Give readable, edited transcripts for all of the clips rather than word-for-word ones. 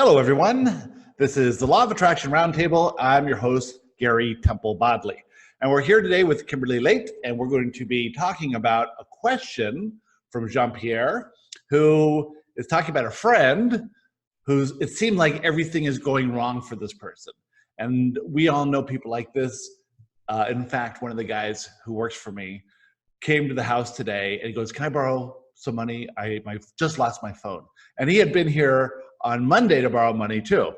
Hello, everyone. This is the Law of Attraction Roundtable. I'm your host, Gary Temple Bodley. And we're here today with Kimberley Late, and we're going to be talking about a question from Jean-Pierre, who is talking about a friend who's, it seemed like everything is going wrong for this person. And we all know people like this. In fact, one of the guys who works for me came to the house today and he goes, "Can I borrow some money? I just lost my phone." And he had been here on Monday to borrow money too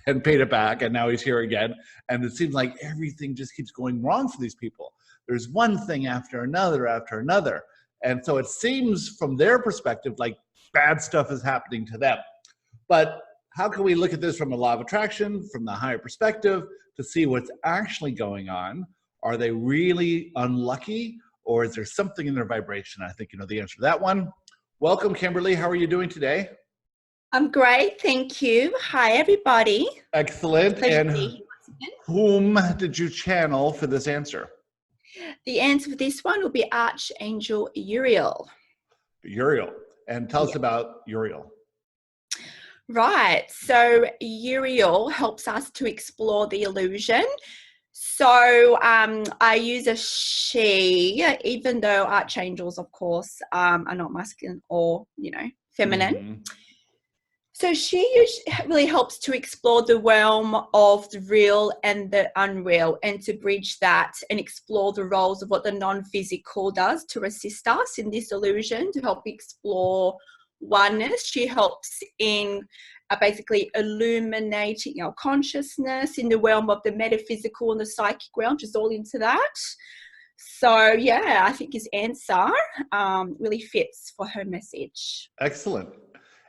and paid it back, and now he's here again. And it seems like everything just keeps going wrong for these people. There's one thing after another. And so it seems from their perspective like bad stuff is happening to them. But how can we look at this from a law of attraction, from the higher perspective, to see what's actually going on? Are they really unlucky, or is there something in their vibration? I think you know the answer to that one. Welcome, Kimberley. How are you doing today? I'm great, thank you. Hi, everybody. Excellent. And whom did you channel for this answer? The answer for this one will be Archangel Uriel. Uriel. And tell us about Uriel. Right. So Uriel helps us to explore the illusion. So I use a she, even though archangels, of course, are not masculine or, feminine. Mm-hmm. So she really helps to explore the realm of the real and the unreal, and to bridge that and explore the roles of what the non-physical does to assist us in this illusion, to help explore oneness. She helps in basically illuminating our consciousness in the realm of the metaphysical and the psychic realm, just all into that. So yeah, I think his answer really fits for her message. Excellent.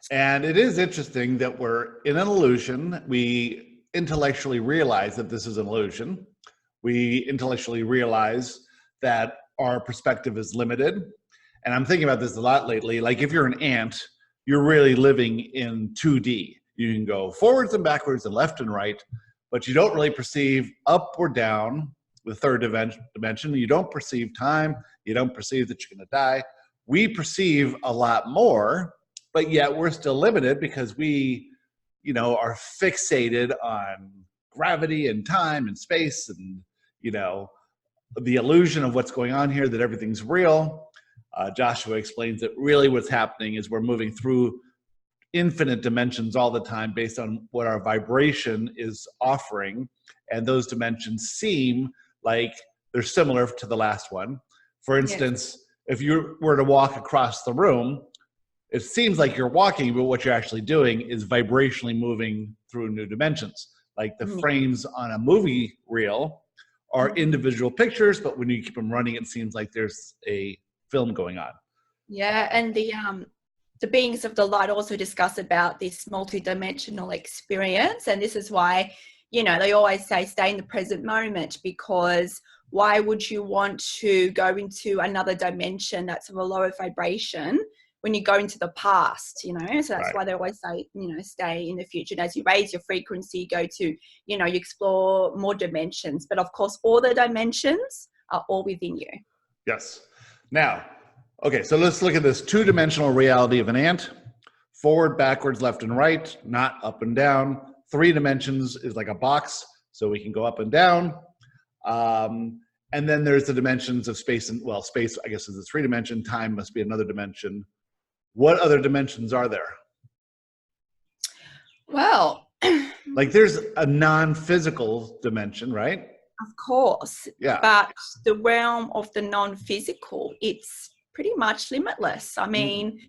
And it is interesting that we're in an illusion. We intellectually realize that this is an illusion. We intellectually realize that our perspective is limited. And I'm thinking about this a lot lately. Like if you're an ant, you're really living in 2D. You can go forwards and backwards and left and right, but you don't really perceive up or down, the third dimension. You don't perceive time. You don't perceive that you're going to die. We perceive a lot more, but yet we're still limited because we, are fixated on gravity and time and space and, the illusion of what's going on here, that everything's real. Joshua explains that really what's happening is we're moving through infinite dimensions all the time based on what our vibration is offering. And those dimensions seem like they're similar to the last one. For instance, If you were to walk across the room, it seems like you're walking, but what you're actually doing is vibrationally moving through new dimensions. Like the frames on a movie reel are individual pictures, but when you keep them running, it seems like there's a film going on. Yeah, and the beings of the light also discuss about this multidimensional experience, and this is why they always say stay in the present moment, because why would you want to go into another dimension that's of a lower vibration when you go into the past? So that's why they always say stay in the future, and as you raise your frequency, go to you explore more dimensions. But of course all the dimensions are all within you. Yes. Now, okay, so let's look at this two-dimensional reality of an ant. Forward, backwards, left and right, not up and down. 3 dimensions is like a box, so we can go up and down. And then there's the dimensions of space and, space, I guess, is a 3-dimension. Time must be another dimension. What other dimensions are there? Well, like there's a non-physical dimension, right? Of course. Yeah. But the realm of the non-physical, it's pretty much limitless. I mean,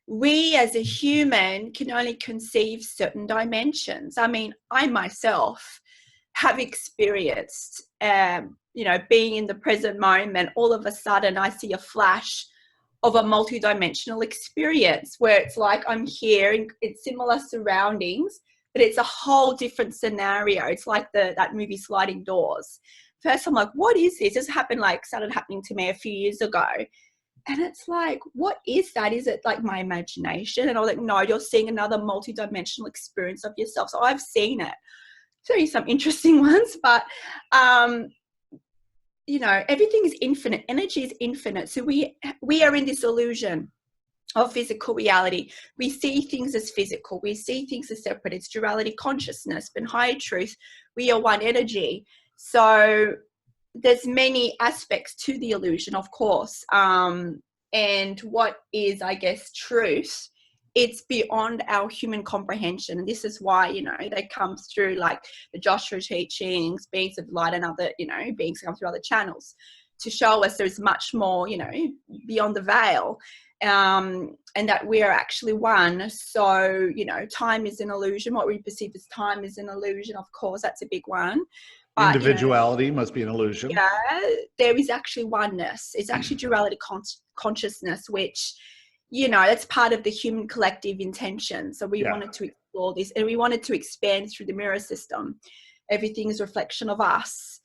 we as a human can only conceive certain dimensions. I mean, I myself have experienced, being in the present moment. All of a sudden I see a flash of a multidimensional experience where it's like I'm here in similar surroundings, but it's a whole different scenario. It's like that movie Sliding Doors. First I'm like, what is this? This started happening to me a few years ago. And it's like, what is that? Is it like my imagination? And I was like, no, you're seeing another multidimensional experience of yourself. So I've seen it. Show you some interesting ones, but everything is infinite. Energy is infinite. So we are in this illusion. of physical reality. We see things as physical. We see things as separate. It's duality consciousness, but higher truth, we are one energy. So there's many aspects to the illusion, of course. And what is, I guess, truth, it's beyond our human comprehension. And this is why, you know, they come through like the Joshua teachings, beings of light, and other, you know, beings come through other channels to show us there's much more, you know, beyond the veil. And that we are actually one. So, you know, time is an illusion. What we perceive as time is an illusion. Of course, that's a big one. But, individuality, you know, must be an illusion. Yeah, there is actually oneness. It's actually duality consciousness, which, you know, that's part of the human collective intention. So we wanted to explore this, and we wanted to expand through the mirror system. Everything is a reflection of us.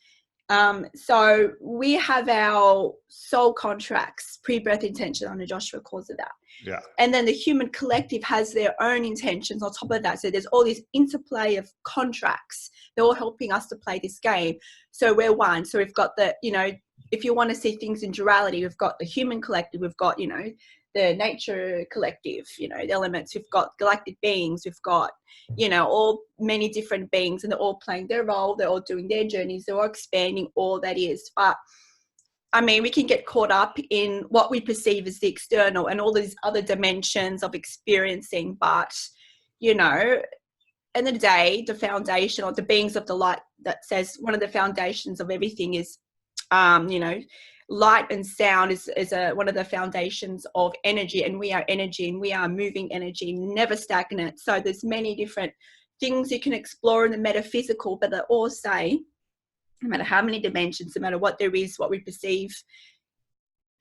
So we have our soul contracts, pre-birth intention, under Joshua calls it that. Yeah. And then the human collective has their own intentions on top of that. So there's all this interplay of contracts. They're all helping us to play this game. So we're one. So we've got the, you know, if you want to see things in duality, we've got the human collective, we've got, you know, the nature collective, you know, the elements, we've got galactic beings, we've got, you know, all many different beings, and they're all playing their role, they're all doing their journeys, they're all expanding all that is. But I mean, we can get caught up in what we perceive as the external and all these other dimensions of experiencing. But, you know, end of the day, the foundation, or the beings of the light, that says one of the foundations of everything is, you know, light and sound is one of the foundations of energy, and we are energy, and we are moving energy, never stagnant. So there's many different things you can explore in the metaphysical, but they all say, no matter how many dimensions, no matter what there is, what we perceive,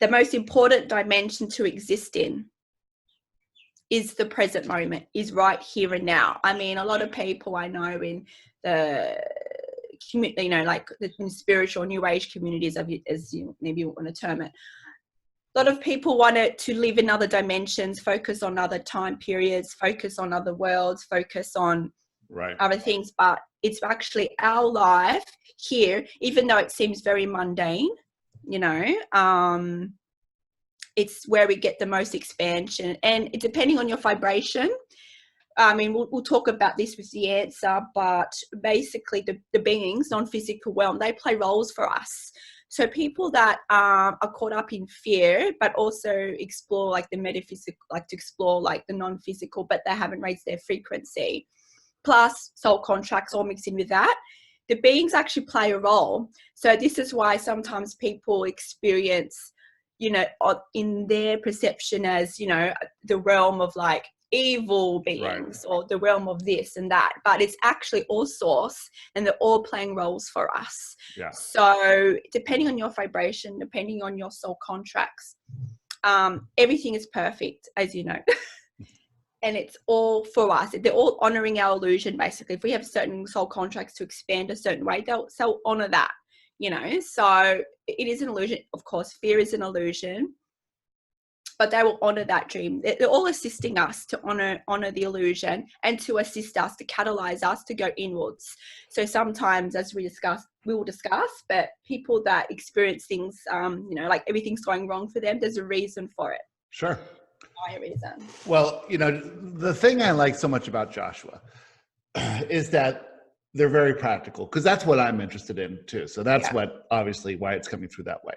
the most important dimension to exist in is the present moment, is right here and now. I mean, a lot of people I know in the community, you know, like in spiritual new age communities, as you maybe want to term it, a lot of people want it to live in other dimensions, focus on other time periods, focus on other worlds, focus on other things. But it's actually our life here, even though it seems very mundane, you know, it's where we get the most expansion. And depending on your vibration, I mean, we'll talk about this with the answer, but basically the beings, non-physical realm, they play roles for us. So people that are caught up in fear, but also explore like the metaphysical, like to explore like the non-physical, but they haven't raised their frequency, plus soul contracts all mixed in with that, the beings actually play a role. So this is why sometimes people experience, you know, in their perception as, you know, the realm of like evil beings, or the realm of this and that, but it's actually all source, and they're all playing roles for us. So depending on your vibration, depending on your soul contracts, everything is perfect, as you know. And it's all for us. They're all honoring our illusion, basically. If we have certain soul contracts to expand a certain way, they'll honor that, you know. So it is an illusion. Of course, fear is an illusion, but they will honor that dream. They're all assisting us to honor the illusion, and to assist us, to catalyze us to go inwards. So sometimes, as we will discuss, but people that experience things, you know, like everything's going wrong for them, there's a reason for it. Sure. Why a reason? Well, you know, the thing I like so much about Joshua is that they're very practical, because that's what I'm interested in too. So that's what, obviously, why it's coming through that way.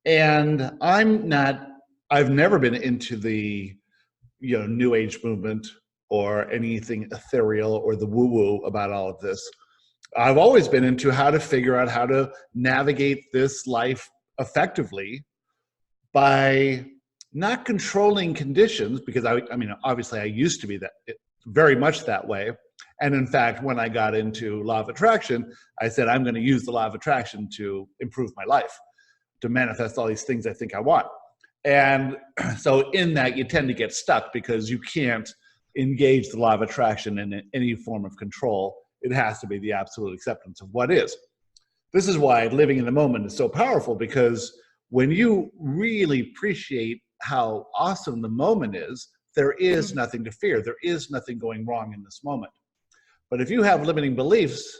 And I've never been into the, you know, new age movement or anything ethereal or the woo-woo about all of this. I've always been into how to figure out how to navigate this life effectively by not controlling conditions, because I mean, obviously I used to be very much that way. And in fact, when I got into Law of Attraction, I said, I'm going to use the Law of Attraction to improve my life, to manifest all these things I think I want. And so in that, you tend to get stuck, because you can't engage the Law of Attraction in any form of control. It has to be the absolute acceptance of what is. This is why living in the moment is so powerful, because when you really appreciate how awesome the moment is, there is nothing to fear. There is nothing going wrong in this moment. But if you have limiting beliefs,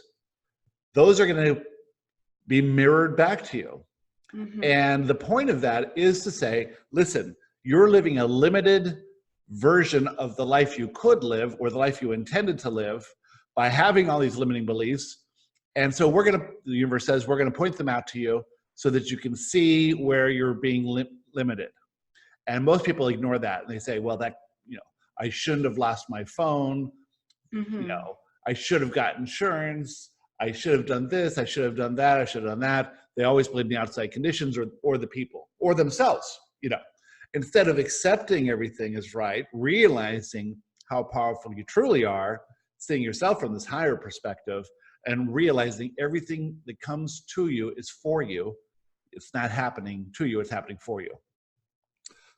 those are going to be mirrored back to you. And the point of that is to say, listen, You're living a limited version of the life you could live or the life you intended to live by having all these limiting beliefs. And so the universe says, we're going to point them out to you so that you can see where you're being limited. And most people ignore that. And they say, well, I shouldn't have lost my phone. I should have got insurance. I should have done this. I should have done that. I should have done that. They always blame the outside conditions or the people or themselves, instead of accepting everything as right, realizing how powerful you truly are, seeing yourself from this higher perspective, and realizing everything that comes to you is for you. It's not happening to you, it's happening for you.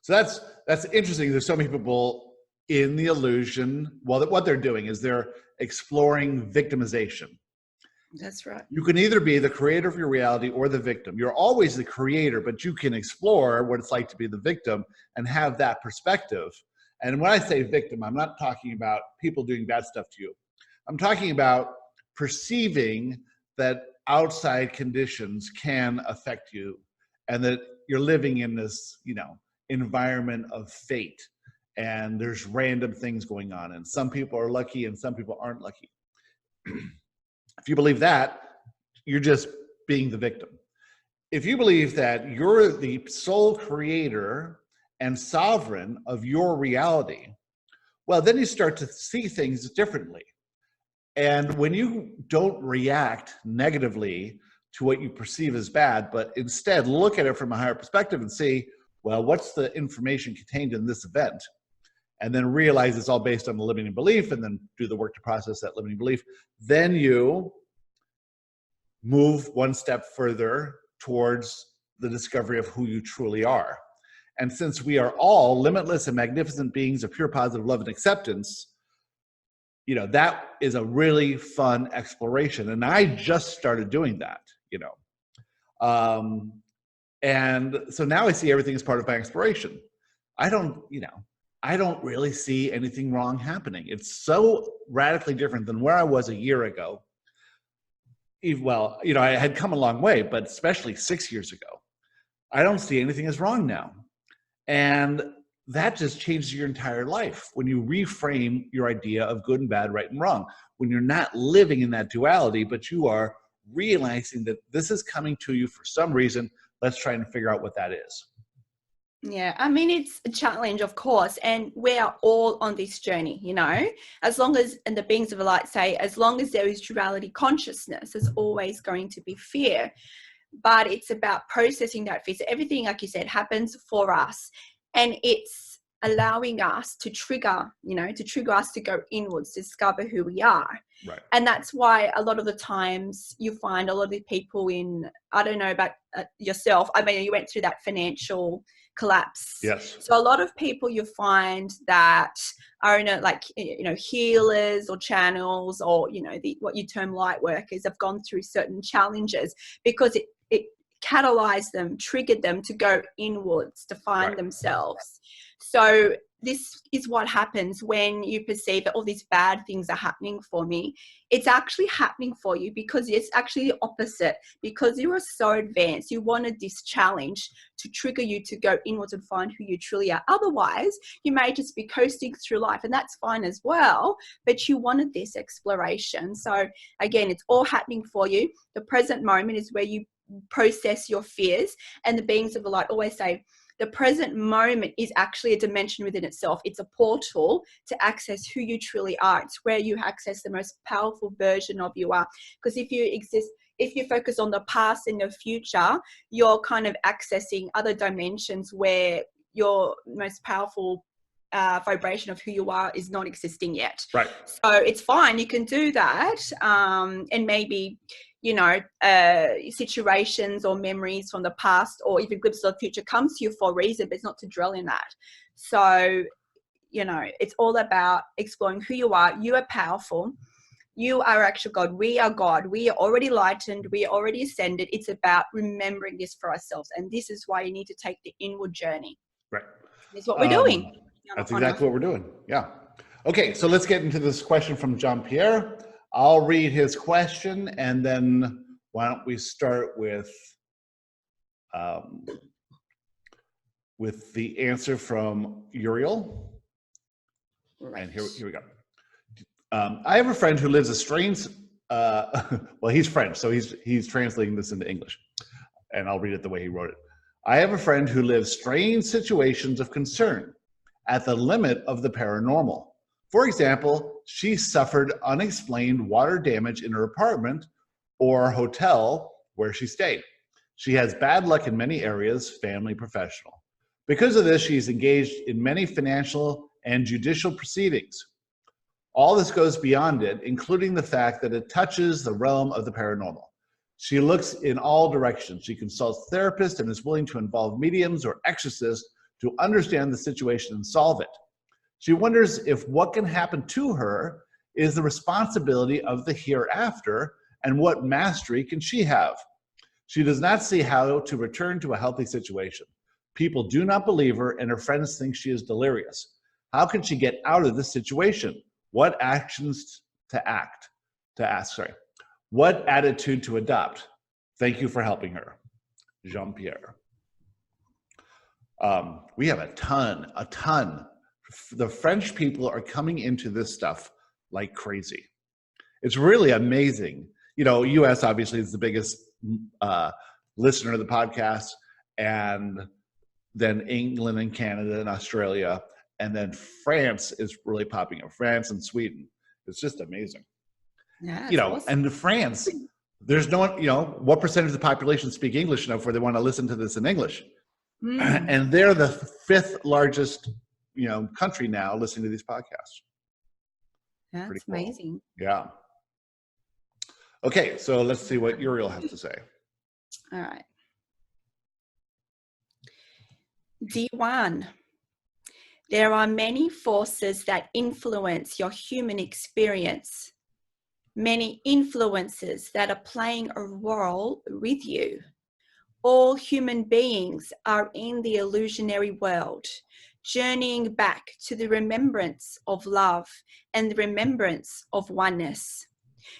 So that's interesting. There's so many people in the illusion. Well, what they're doing is they're exploring victimization. That's right. You can either be the creator of your reality or the victim. You're always the creator, but you can explore what it's like to be the victim and have that perspective. And when I say victim, I'm not talking about people doing bad stuff to you. I'm talking about perceiving that outside conditions can affect you and that you're living in this, environment of fate. And there's random things going on. And some people are lucky and some people aren't lucky. If you believe that, you're just being the victim. If you believe that you're the sole creator and sovereign of your reality, well, then you start to see things differently. And when you don't react negatively to what you perceive as bad, but instead look at it from a higher perspective and see, well, what's the information contained in this event? And then realize it's all based on the limiting belief, and then do the work to process that limiting belief, then you move one step further towards the discovery of who you truly are. And since we are all limitless and magnificent beings of pure positive love and acceptance, that is a really fun exploration. And I just started doing that, and so now I see everything as part of my exploration. I don't really see anything wrong happening. It's so radically different than where I was a year ago. Well, I had come a long way, but especially 6 years ago, I don't see anything as wrong now. And that just changes your entire life when you reframe your idea of good and bad, right and wrong. When you're not living in that duality, but you are realizing that this is coming to you for some reason. Let's try and figure out what that is. Yeah, I mean, it's a challenge, of course, and we are all on this journey, as long as, and the beings of the light say, as long as there is duality consciousness, there's always going to be fear. But it's about processing that fear. So everything, like you said, happens for us, and it's allowing us to trigger us to go inwards, to discover who we are. Right. And that's why a lot of the times you find a lot of the people in, I don't know about yourself, I mean, you went through that financial collapse. Yes. So a lot of people you find that are in healers or channels or, what you term light workers have gone through certain challenges because it catalyzed them, triggered them to go inwards to find themselves. So this is what happens when you perceive that all these bad things are happening for me. It's actually happening for you because it's actually the opposite. Because you are so advanced, you wanted this challenge to trigger you to go inwards and find who you truly are. Otherwise, you may just be coasting through life, and that's fine as well. But you wanted this exploration. So again, it's all happening for you. The present moment is where you process your fears, and the beings of the light always say, the present moment is actually a dimension within itself. It's a portal to access who you truly are. It's where you access the most powerful version of you are. Because if you focus on the past and the future, you're kind of accessing other dimensions where your most powerful vibration of who you are is not existing yet. Right. So it's fine. You can do that. And maybe, situations or memories from the past or even glimpses of the future comes to you for a reason, but it's not to dwell in that. So, it's all about exploring who you are. You are powerful. You are actual God. We are God. We are already lightened. We are already ascended. It's about remembering this for ourselves. And this is why you need to take the inward journey. Right. That's what we're doing. That's exactly what we're doing. Yeah. Okay, so let's get into this question from Jean-Pierre. I'll read his question, and then why don't we start with with the answer from Uriel. Right. And here we go. I have a friend who lives a strange, well, he's French, so he's translating this into English, and I'll read it the way he wrote it. I have a friend who lives strange situations of concern at the limit of the paranormal. For example, she suffered unexplained water damage in her apartment or hotel where she stayed. She has bad luck in many areas, family, professional. Because of this, she's engaged in many financial and judicial proceedings. All this goes beyond it, including the fact that it touches the realm of the paranormal. She looks in all directions. She consults therapists and is willing to involve mediums or exorcists to understand the situation and solve it. She wonders if what can happen to her is the responsibility of the hereafter, and what mastery can she have? She does not see how to return to a healthy situation. People do not believe her, and her friends think she is delirious. How can she get out of this situation? What actions to ask? What attitude to adopt? Thank you for helping her. Jean-Pierre. We have a ton. The French people are coming into this stuff like crazy. It's really amazing. You know, US obviously is the biggest listener of the podcast, and then England and Canada and Australia, and then France is really popping up. France and Sweden. It's just amazing. Yeah, awesome. And France, there's no, what percentage of the population speak English enough where they want to listen to this in English? And they're the fifth largest, country now listening to these podcasts. That's pretty cool. Amazing. Yeah. Okay, so let's see what Uriel has to say. All right. D1. There are many forces that influence your human experience. Many influences that are playing a role with you. All human beings are in the illusionary world, journeying back to the remembrance of love and the remembrance of oneness.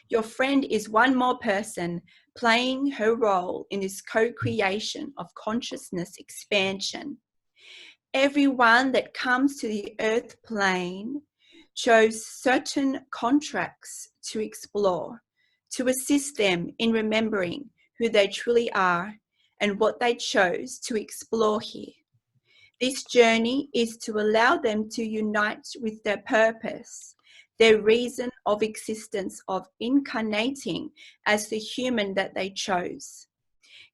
Your friend is one more person playing her role in this co-creation of consciousness expansion. Everyone that comes to the earth plane chose certain contracts to explore, to assist them in remembering who they truly are and what they chose to explore here. This journey is to allow them to unite with their purpose, their reason of existence of incarnating as the human that they chose.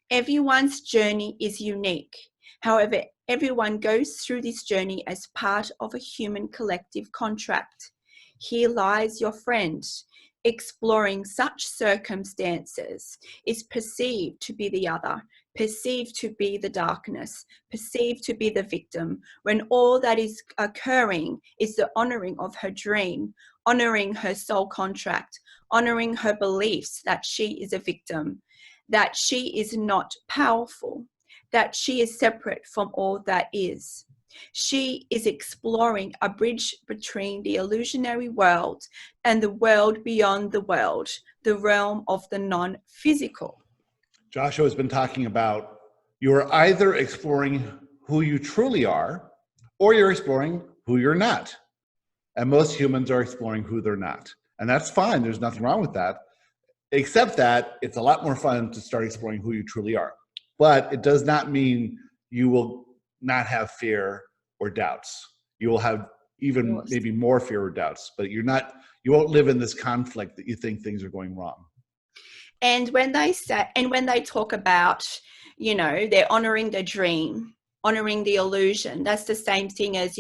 Everyone's journey is unique. However, everyone goes through this journey as part of a human collective contract. Here lies your friend. Exploring such circumstances is perceived to be the other, perceived to be the darkness, perceived to be the victim, when all that is occurring is the honoring of her dream, honoring her soul contract, honoring her beliefs that she is a victim, that she is not powerful, that she is separate from all that is. She is exploring a bridge between the illusionary world and the world beyond the world, the realm of the non-physical. Joshua has been talking about you're either exploring who you truly are, or you're exploring who you're not. And most humans are exploring who they're not. And that's fine. There's nothing wrong with that, except that it's a lot more fun to start exploring who you truly are. But it does not mean you will not have fear or doubts. You will have even maybe more fear or doubts, but you won't live in this conflict that you think things are going wrong. And when they talk about, they're honoring the dream, honoring the illusion, that's the same thing as,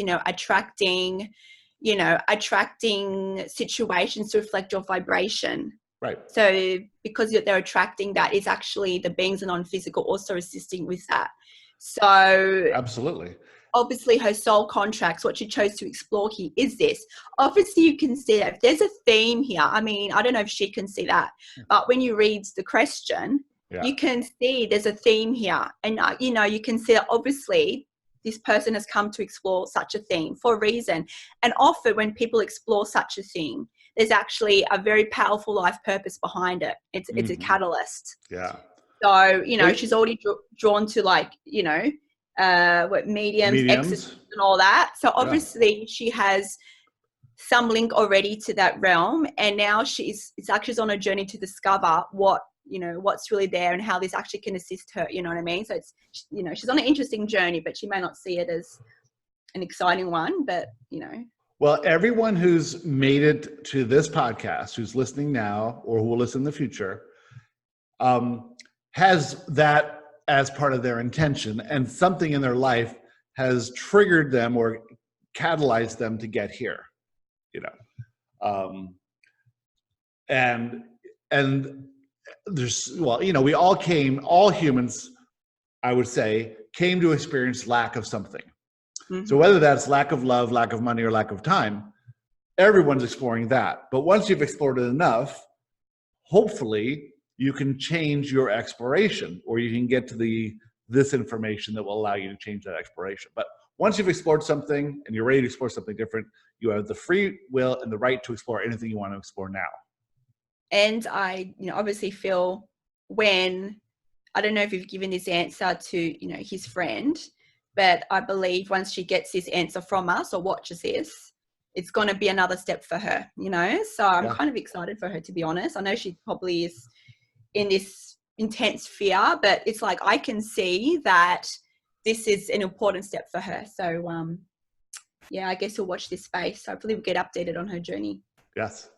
attracting situations to reflect your vibration. Right. So because they're attracting that, is actually the beings and non-physical also assisting with that. So absolutely. Obviously her soul contracts, what she chose to explore here is this. Obviously you can see that if there's a theme here, I mean, I don't know if she can see that, but when you read the question, you can see there's a theme here. And, you can see that obviously this person has come to explore such a theme for a reason. And often when people explore such a thing, there's actually a very powerful life purpose behind it. It's a catalyst. Yeah. So, she's already drawn to mediums, exorcists, Mediums. and all that. So Yeah. obviously she has some link already to that realm, and now she's on a journey to discover what, you know, what's really there and how this actually can assist her. You know what I mean? So it's, you know, she's on an interesting journey, but she may not see it as an exciting one, but you know. Well, everyone who's made it to this podcast, who's listening now or who will listen in the future, has that as part of their intention, and something in their life has triggered them or catalyzed them to get here, you know. And there's, well, you know, we all humans, I would say, came to experience lack of something. Mm-hmm. So whether that's lack of love, lack of money, or lack of time, everyone's exploring that. But once you've explored it enough, hopefully you can change your exploration, or you can get to this information that will allow you to change that exploration. But once you've explored something and you're ready to explore something different, you have the free will and the right to explore anything you want to explore now. And I, you know, obviously feel when, I don't know if you've given this answer to, you know, his friend, but I believe once she gets this answer from us or watches this, it's going to be another step for her, you know? So I'm kind of excited for her, to be honest. I know she probably is in this intense fear, but it's like, I can see that this is an important step for her. So, yeah, I guess we'll watch this space. Hopefully we'll get updated on her journey. Yes.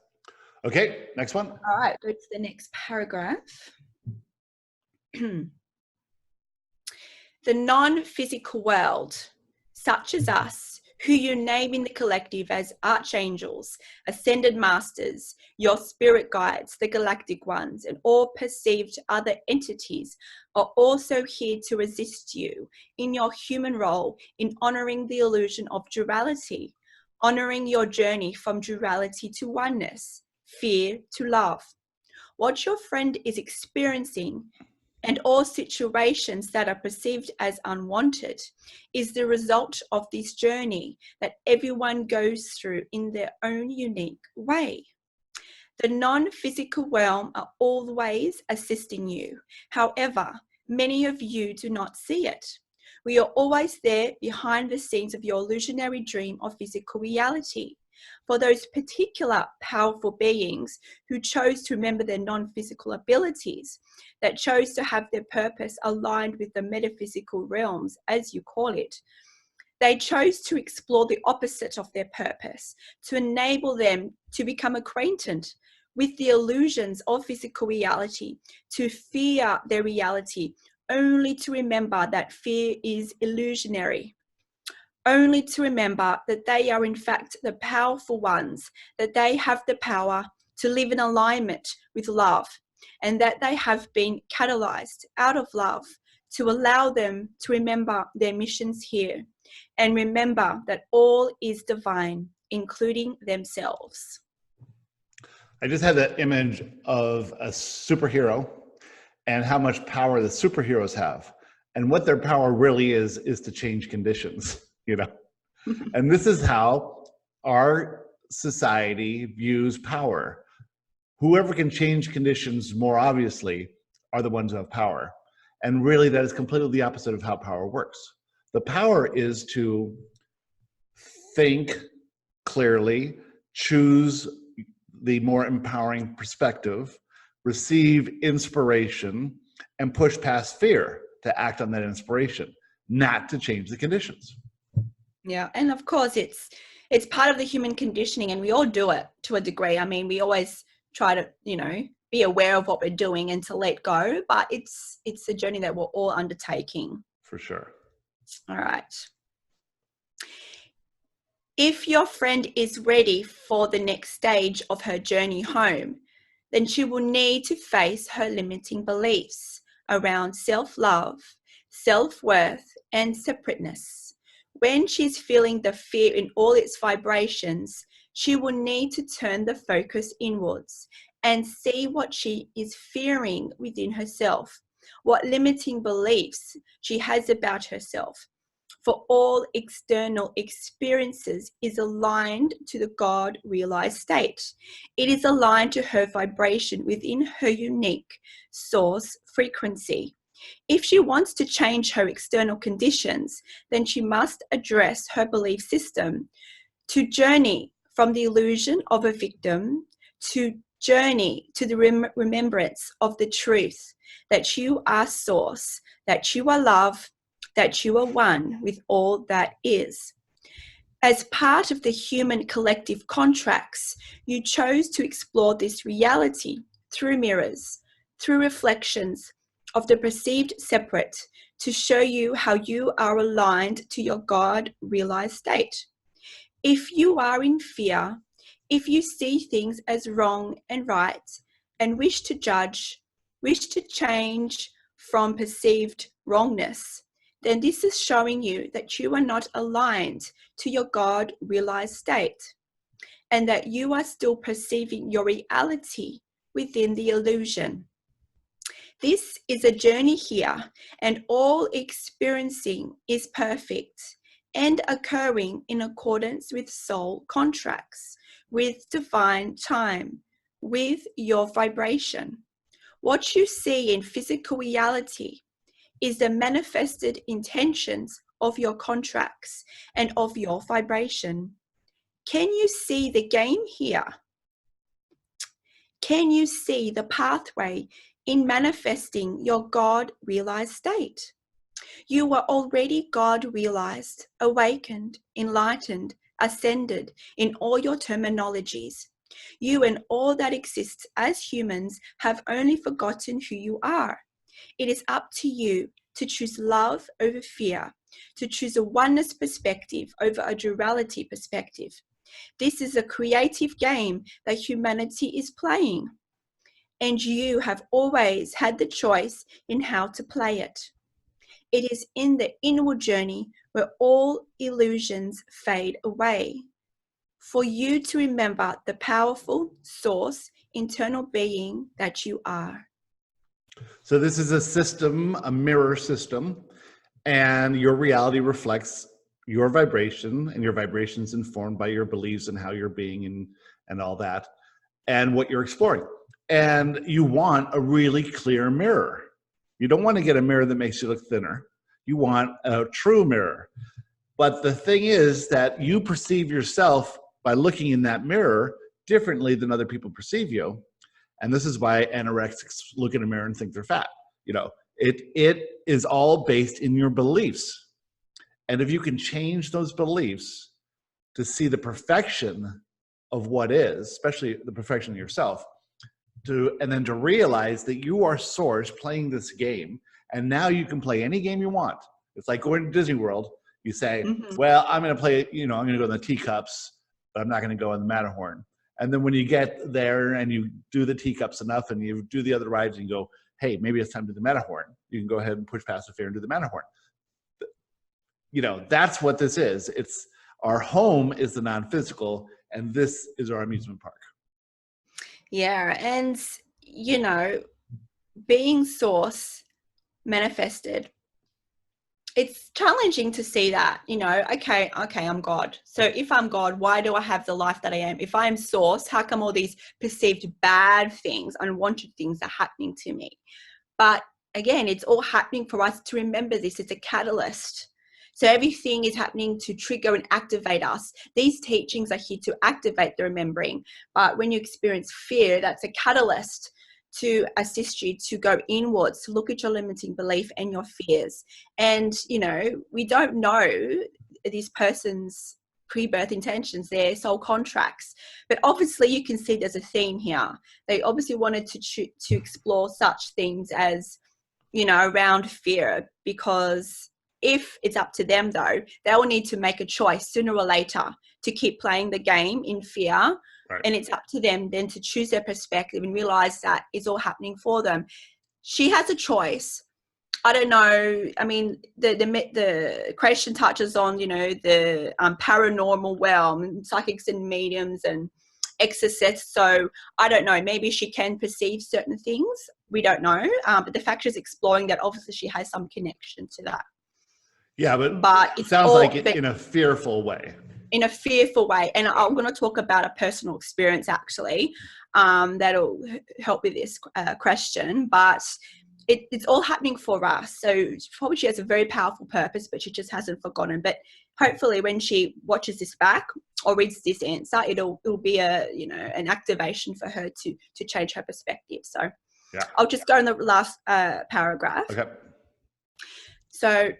Okay, next one. All right, go to the next paragraph. The non-physical world, such as us, who you name in the collective as archangels, ascended masters, your spirit guides, the galactic ones, and all perceived other entities, are also here to assist you in your human role in honoring the illusion of duality, honoring your journey from duality to oneness, fear to love. What your friend is experiencing, and all situations that are perceived as unwanted, is the result of this journey that everyone goes through in their own unique way. The non-physical realm are always assisting you. However, many of you do not see it. We are always there behind the scenes of your illusionary dream of physical reality. For those particular powerful beings who chose to remember their non-physical abilities, that chose to have their purpose aligned with the metaphysical realms, as you call it, they chose to explore the opposite of their purpose, to enable them to become acquainted with the illusions of physical reality, to fear their reality, only to remember that fear is illusionary. Only to remember that they are in fact the powerful ones, that they have the power to live in alignment with love, and that they have been catalyzed out of love to allow them to remember their missions here, and remember that all is divine, including themselves. I just had that image of a superhero and how much power the superheroes have. And what their power really is to change conditions. You know, and this is how our society views power. Whoever can change conditions more obviously are the ones who have power. And really that is completely the opposite of how power works. The power is to think clearly, choose the more empowering perspective, receive inspiration, and push past fear to act on that inspiration, not to change the conditions. Yeah, and of course it's part of the human conditioning, and we all do it to a degree. I mean, we always try to, you know, be aware of what we're doing and to let go, but it's a journey that we're all undertaking. For sure. All right. If your friend is ready for the next stage of her journey home, then she will need to face her limiting beliefs around self-love, self-worth, and separateness. When she's feeling the fear in all its vibrations, she will need to turn the focus inwards and see what she is fearing within herself, what limiting beliefs she has about herself. For all external experiences is aligned to the God-realized state. It is aligned to her vibration within her unique source frequency. If she wants to change her external conditions, then she must address her belief system to journey from the illusion of a victim to journey to the remembrance of the truth that you are source, that you are love, that you are one with all that is. As part of the human collective contracts, you chose to explore this reality through mirrors, through reflections of the perceived separate, to show you how you are aligned to your God-realized state. If you are in fear, if you see things as wrong and right, and wish to judge, wish to change from perceived wrongness, then this is showing you that you are not aligned to your God-realized state, and that you are still perceiving your reality within the illusion. This is a journey here, and all experiencing is perfect and occurring in accordance with soul contracts, with divine time, with your vibration. What you see in physical reality is the manifested intentions of your contracts and of your vibration. Can you see the game here? Can you see the pathway in manifesting your God-realized state? You are already God-realized, awakened, enlightened, ascended in all your terminologies. You and all that exists as humans have only forgotten who you are. It is up to you to choose love over fear, to choose a oneness perspective over a duality perspective. This is a creative game that humanity is playing, and you have always had the choice in how to play it. It is in the inward journey where all illusions fade away, for you to remember the powerful source, internal being that you are. So this is a system, a mirror system, and your reality reflects your vibration, and your vibration is informed by your beliefs and how you're being and all that, and what you're exploring. And you want a really clear mirror. You don't want to get a mirror that makes you look thinner. You want a true mirror. But the thing is that you perceive yourself by looking in that mirror differently than other people perceive you. And this is why anorexics look in a mirror and think they're fat. You know, it is all based in your beliefs. And if you can change those beliefs to see the perfection of what is, especially the perfection of yourself, and then to realize that you are source playing this game, and now you can play any game you want. It's like going to Disney World. You say, well, I'm going to play, I'm going to go in the teacups, but I'm not going to go in the Matterhorn. And then when you get there and you do the teacups enough and you do the other rides and you go, hey, maybe it's time to do the Matterhorn. You can go ahead and push past the fear and do the Matterhorn. That's what this is. It's our home is the non-physical, and this is our amusement park. Yeah, and being source manifested, it's challenging to see that, okay, I'm God. So if I'm God, why do I have the life that I am? If I am source, how come all these perceived bad things, unwanted things are happening to me? But again, it's all happening for us to remember this. It's a catalyst. So everything is happening to trigger and activate us. These teachings are here to activate the remembering. But when you experience fear, that's a catalyst to assist you to go inwards, to look at your limiting belief and your fears. And, we don't know this person's pre-birth intentions, their soul contracts. But obviously you can see there's a theme here. They obviously wanted to explore such things as, around fear, because if it's up to them, though, they will need to make a choice sooner or later to keep playing the game in fear. Right. And it's up to them then to choose their perspective and realize that it's all happening for them. She has a choice. I don't know. I mean, the question touches on, the paranormal realm, psychics and mediums and exorcists. So I don't know. Maybe she can perceive certain things. We don't know. But the fact she's exploring that, obviously she has some connection to that. Yeah, but it sounds like it in a fearful way. In a fearful way. And I'm going to talk about a personal experience, actually, that'll help with this question. But it's all happening for us. So probably she has a very powerful purpose, but she just hasn't forgotten. But hopefully when she watches this back or reads this answer, it'll be a, you know, an activation for her to change her perspective. So Yeah. I'll just go in the last paragraph. Okay. So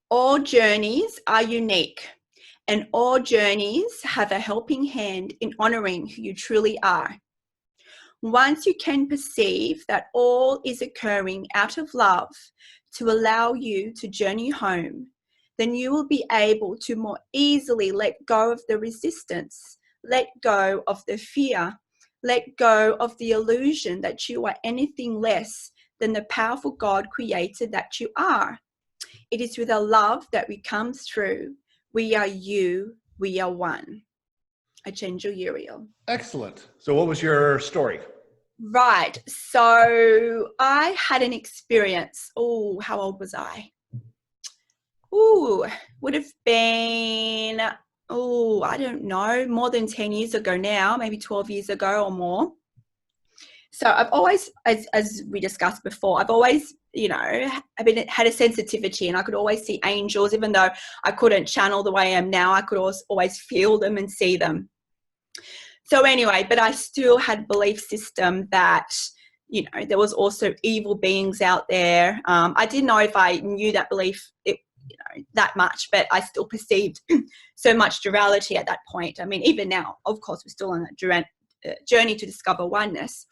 all journeys are unique, and all journeys have a helping hand in honoring who you truly are. Once you can perceive that all is occurring out of love to allow you to journey home, then you will be able to more easily let go of the resistance, let go of the fear, let go of the illusion that you are anything less than the powerful God creator that you are. It is with a love that we come through. We are you, we are one. Archangel Uriel. Excellent. So what was your story? Right. So I had an experience. Oh, how old was I? Would have been, I don't know, more than 10 years ago now, maybe 12 years ago or more. So I've always, as we discussed before, I've always, you know, had a sensitivity, and I could always see angels, even though I couldn't channel the way I am now. I could always feel them and see them. So anyway, but I still had belief system that, you know, there was also evil beings out there. I didn't know if I knew that belief, that much, but I still perceived so much duality at that point. I mean, even now, of course, we're still on that journey to discover oneness,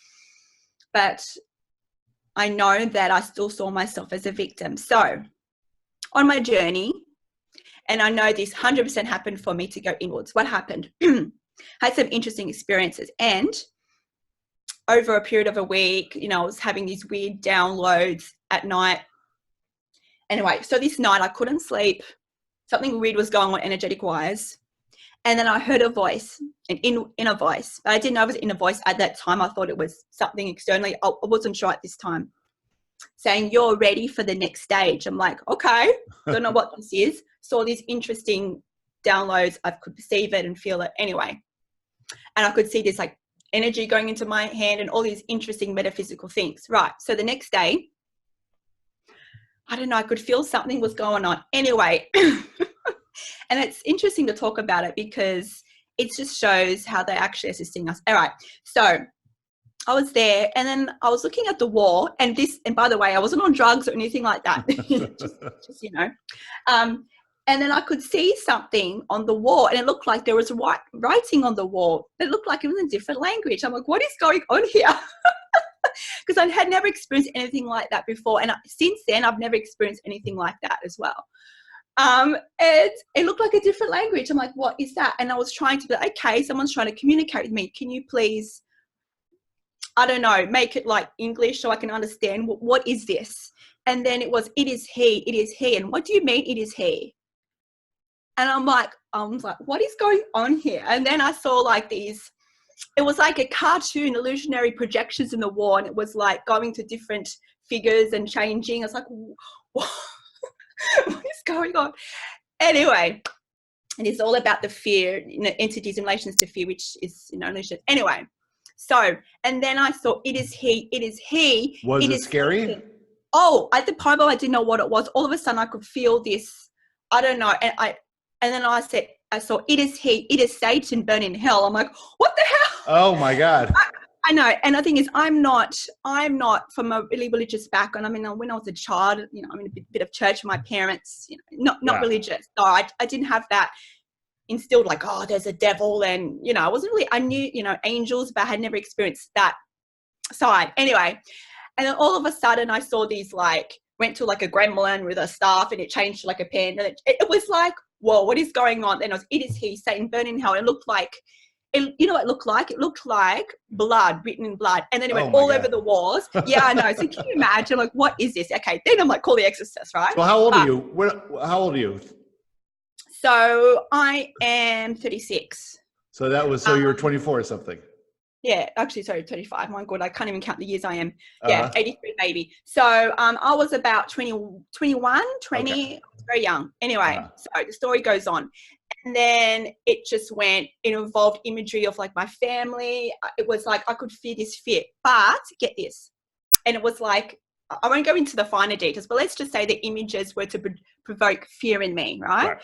but I know that I still saw myself as a victim. So on my journey, and I know this 100% happened for me to go inwards. What happened? Had some interesting experiences, and over a period of a week, you know, I was having these weird downloads at night. Anyway, so this night I couldn't sleep. Something weird was going on energetic wise. And then I heard a voice, an inner voice. But I didn't know it was an inner voice at that time. I thought it was something externally. I wasn't sure at this time. Saying, you're ready for the next stage. I'm like, okay, don't know what this is. Saw these interesting downloads. I could perceive it and feel it anyway. And I could see this like energy going into my hand and all these interesting metaphysical things. Right. So the next day, I don't know, I could feel something was going on. Anyway, and it's interesting to talk about it because it just shows how they're actually assisting us. All right. So I was there, and then I was looking at the wall, and by the way, I wasn't on drugs or anything like that. just, you know. And then I could see something on the wall, and it looked like there was writing on the wall. It looked like it was in a different language. I'm like, what is going on here? Because I had never experienced anything like that before. And since then, I've never experienced anything like that as well. And it looked like a different language. I'm like, what is that? And I was trying to be like, okay, someone's trying to communicate with me. Can you please, I don't know, make it like English so I can understand what is this? And then it was is he. And what do you mean it is he? And I was like, what is going on here? And then I saw like it was like a cartoon, illusionary projections in the wall, and it was like going to different figures and changing. I was like, what is going on? Anyway, and it's all about the fear, you know, entities in relation to fear, which is, you know, illusion. Anyway, so, and then I saw it is he. Was it scary? Oh, at the time I didn't know what it was. All of a sudden I could feel this, I don't know. And then I saw it is he, it is Satan burn in hell. I'm like, what the hell? Oh my God. I know. And the thing is, I'm not from a really religious background. I mean, when I was a child, you know, I'm in a bit of church with my parents, you know, not religious. So I didn't have that instilled like, oh, there's a devil. And, you know, I knew, you know, angels, but I had never experienced that side. Anyway. And then all of a sudden I saw these like, went to like a gremlin with a staff, and it changed to like a pen. And it was like, whoa, what is going on? Then it is he, Satan burn in hell. It looked like, you know what it looked like? It looked like blood, written in blood. And then it went all over the walls. Yeah, I know. So can you imagine, like, what is this? Okay, then I'm like, call the exorcist, right? Well, how old are you? How old are you? So I am 36. So you were 24 or something. Yeah, actually, sorry, 35. My God, I can't even count the years I am. Yeah, 83 baby. So I was about 21, 20, okay. Very young. Anyway, so the story goes on. And then it involved imagery of like my family. It was like I could feel this fear. But get this. And it was like I won't go into the finer details, but let's just say the images were to provoke fear in me, right?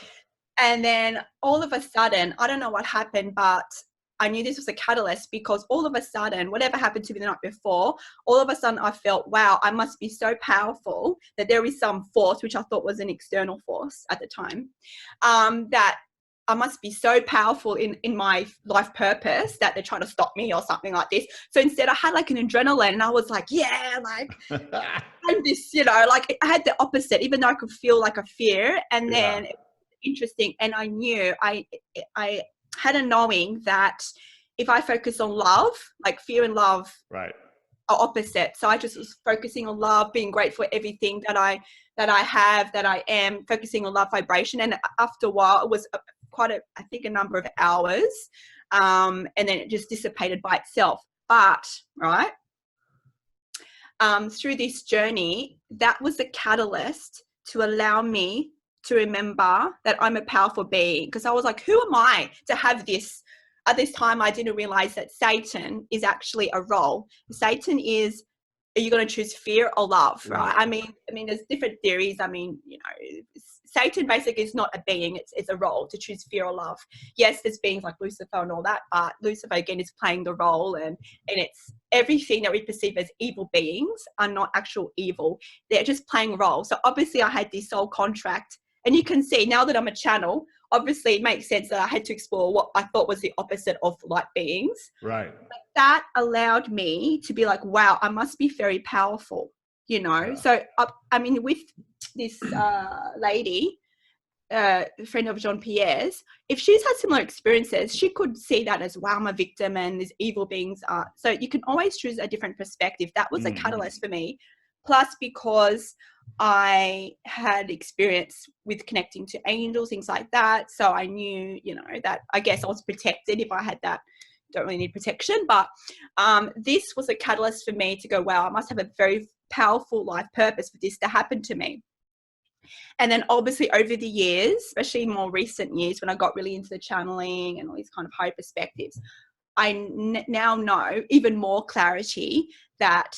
And then all of a sudden, I don't know what happened, but I knew this was a catalyst, because all of a sudden, whatever happened to me the night before, all of a sudden I felt, wow, I must be so powerful that there is some force, which I thought was an external force at the time, that I must be so powerful in my life purpose that they're trying to stop me or something like this. So instead I had like an adrenaline, and I was like, yeah, like I'm this, you know, like I had the opposite, even though I could feel like a fear. And then it was interesting. And I knew I had a knowing that if I focus on love, like fear and love are opposite. So I just was focusing on love, being grateful for everything that I have, that I am, focusing on love vibration. And after a while, it was I think a number of hours, and then it just dissipated by itself. But through this journey, that was a catalyst to allow me to remember that I'm a powerful being, because I was like, who am I to have this? At this time, I didn't realize that Satan is actually a role. Satan is, are you going to choose fear or love, right? I mean, there's different theories. I mean, you know, Satan basically is not a being, it's a role to choose fear or love. Yes, there's beings like Lucifer and all that, but Lucifer again is playing the role, and it's everything that we perceive as evil beings are not actual evil. They're just playing a role. So obviously I had this soul contract, and you can see now that I'm a channel, obviously it makes sense that I had to explore what I thought was the opposite of light beings. Right. But that allowed me to be like, wow, I must be very powerful, you know? Yeah. So, I mean, with this lady, friend of Jean-Pierre's, if she's had similar experiences, she could see that as, wow, I'm a victim and these evil beings are. So you can always choose a different perspective. That was a catalyst for me. Plus, because I had experience with connecting to angels, things like that. So I knew, you know, that I guess I was protected if I had that. Don't really need protection. But this was a catalyst for me to go, wow, I must have a very powerful life purpose for this to happen to me. And then obviously over the years, especially more recent years, when I got really into the channeling and all these kind of high perspectives, I now know even more clarity that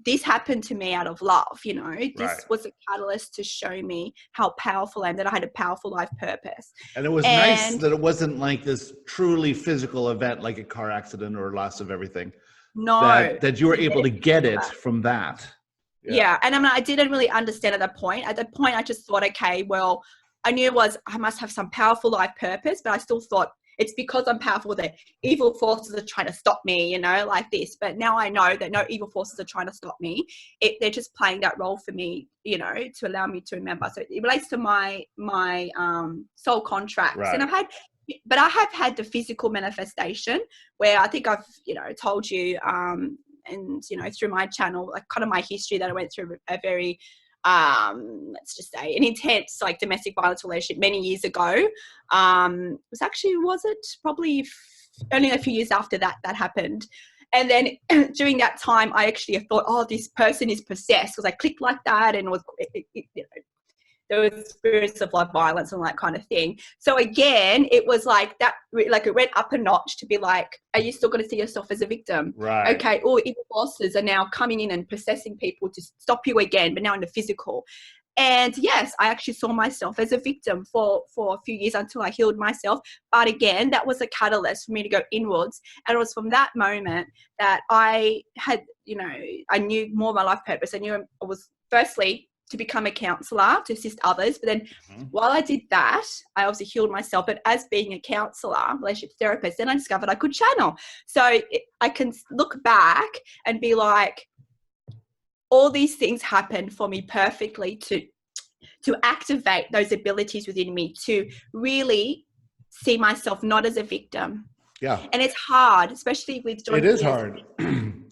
this happened to me out of love, you know. This was a catalyst to show me how powerful I am, that I had a powerful life purpose. And it was nice that it wasn't like this truly physical event, like a car accident or loss of everything. No. That you were able to get it from that. Yeah. And I mean, I didn't really understand at that point. At that point, I just thought, okay, well, I knew I must have some powerful life purpose, but I still thought it's because I'm powerful that evil forces are trying to stop me, you know, like this. But now I know that no evil forces are trying to stop me. They're just playing that role for me, you know, to allow me to remember. So it relates to my soul contracts. And I have had the physical manifestation where I think I've, you know, told you, and, you know, through my channel, like kind of my history, that I went through a very, let's just say, an intense like domestic violence relationship many years ago. Was it probably only a few years after that happened. And then during that time, I actually thought, oh, this person is possessed, because I clicked like that, and you know, there was spirits of love, violence, and that kind of thing. So again, it was like that, like it went up a notch to be like, are you still going to see yourself as a victim? Right. Okay. All evil forces are now coming in and possessing people to stop you again, but now in the physical. And yes, I actually saw myself as a victim for a few years until I healed myself. But again, that was a catalyst for me to go inwards. And it was from that moment that I had, you know, I knew more of my life purpose. I knew I was firstly to become a counselor to assist others. But then while I did that, I obviously healed myself. But as being a counselor, relationship therapist, then I discovered I could channel. So I can look back and be like, all these things happened for me perfectly to activate those abilities within me to really see myself not as a victim. Yeah. And it's hard, especially with John. It is hard.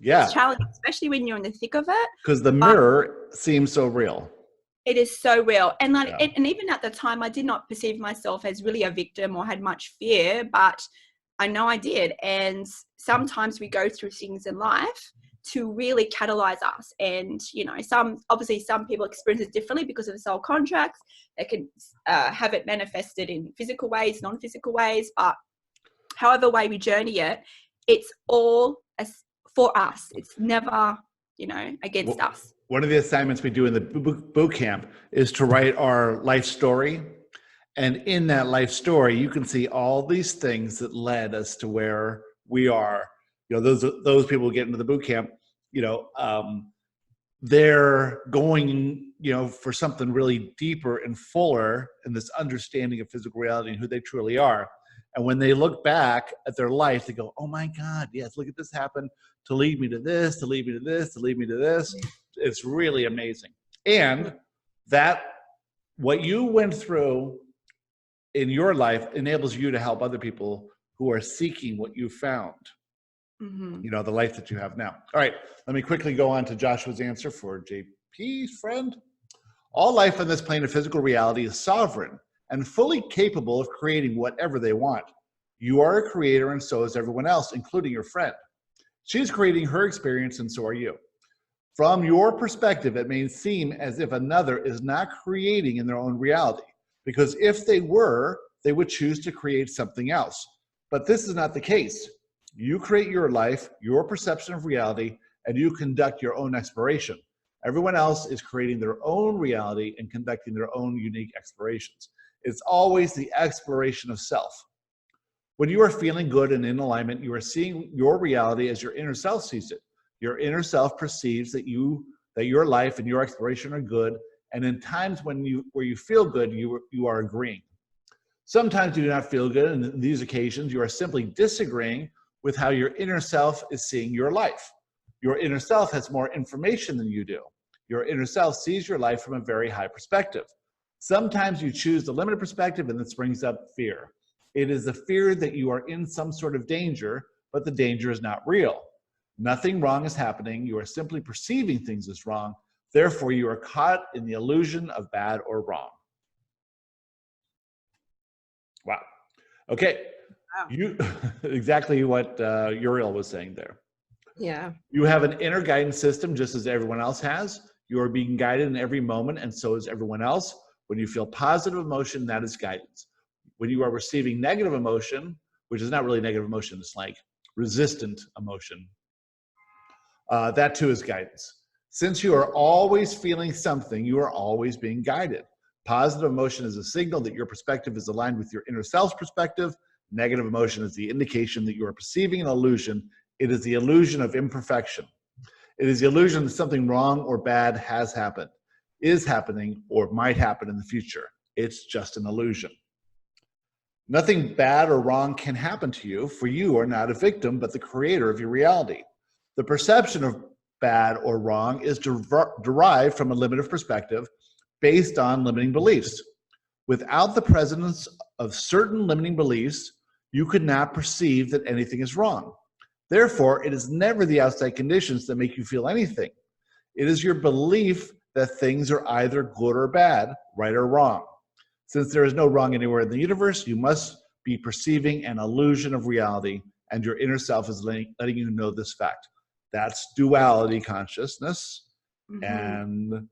Yeah. It's challenging, especially when you're in the thick of it. Because the mirror seems so real. It is so real. And like, and even at the time, I did not perceive myself as really a victim or had much fear, but I know I did. And sometimes we go through things in life to really catalyze us. And, you know, some people experience it differently because of the soul contracts. They can have it manifested in physical ways, non-physical ways, but however way we journey it, it's all for us. It's never, you know, against us. one of the assignments we do in the boot camp is to write our life story. And in that life story, you can see all these things that led us to where we are. You know, those people who get into the boot camp, you know, they're going, you know, for something really deeper and fuller in this understanding of physical reality and who they truly are. And when they look back at their life, they go, oh my God, yes, look at this happen to lead me to this, to lead me to this, to lead me to this. It's really amazing. And that what you went through in your life enables you to help other people who are seeking what you found. You know, the life that you have now. All right, let me quickly go on to Joshua's answer for JP's friend. All life on this plane of physical reality is sovereign and fully capable of creating whatever they want. You are a creator, and so is everyone else, including your friend. She's creating her experience, and so are you. From your perspective, it may seem as if another is not creating in their own reality, because if they were, they would choose to create something else. But this is not the case. You create your life, your perception of reality, and you conduct your own exploration. Everyone else is creating their own reality and conducting their own unique explorations. It's always the exploration of self. When you are feeling good and in alignment, you are seeing your reality as your inner self sees it. Your inner self perceives that your life and your exploration are good, and in times where you feel good, you are agreeing. Sometimes you do not feel good, and in these occasions, you are simply disagreeing with how your inner self is seeing your life. Your inner self has more information than you do. Your inner self sees your life from a very high perspective. Sometimes you choose the limited perspective, and this brings up fear. It is the fear that you are in some sort of danger, but the danger is not real. Nothing wrong is happening. You are simply perceiving things as wrong. Therefore, you are caught in the illusion of bad or wrong. Wow. Okay. Wow. You exactly what Uriel was saying there. Yeah. You have an inner guidance system just as everyone else has. You are being guided in every moment, and so is everyone else. When you feel positive emotion, that is guidance. When you are receiving negative emotion, which is not really negative emotion, it's like resistant emotion, that too is guidance. Since you are always feeling something, you are always being guided. Positive emotion is a signal that your perspective is aligned with your inner self's perspective. Negative emotion is the indication that you are perceiving an illusion. It is the illusion of imperfection. It is the illusion that something wrong or bad has happened, is happening, or might happen in the future. It's just an illusion. Nothing bad or wrong can happen to you, for you are not a victim, but the creator of your reality. The perception of bad or wrong is derived from a limited perspective based on limiting beliefs. Without the presence of certain limiting beliefs, you could not perceive that anything is wrong. Therefore, it is never the outside conditions that make you feel anything. It is your belief that things are either good or bad, right or wrong. Since there is no wrong anywhere in the universe, you must be perceiving an illusion of reality, and your inner self is letting you know this fact. That's duality consciousness. And